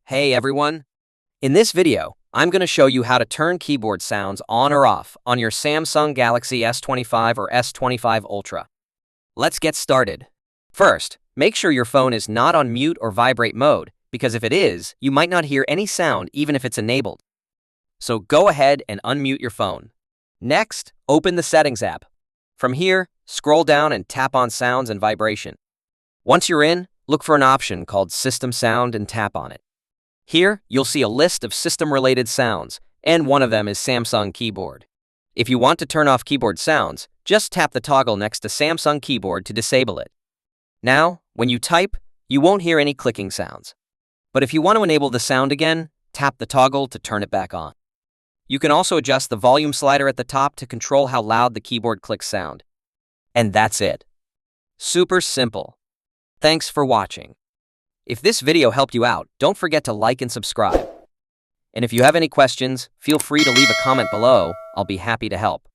Hey everyone! In this video, I'm going to show you how to turn keyboard sounds on or off on your Samsung Galaxy S25 or S25 Ultra. Let's get started. First, make sure your phone is not on mute or vibrate mode, because if it is, you might not hear any sound even if it's enabled. So go ahead and unmute your phone. Next, open the Settings app. From here, scroll down and tap on Sounds and Vibration. Once you're in, look for an option called System Sound and tap on it. Here, you'll see a list of system-related sounds, and one of them is Samsung Keyboard. If you want to turn off keyboard sounds, just tap the toggle next to Samsung Keyboard to disable it. Now, when you type, you won't hear any clicking sounds. But if you want to enable the sound again, tap the toggle to turn it back on. You can also adjust the volume slider at the top to control how loud the keyboard clicks sound. And that's it. Super simple. Thanks for watching. If this video helped you out, don't forget to like and subscribe. And if you have any questions, feel free to leave a comment below. I'll be happy to help.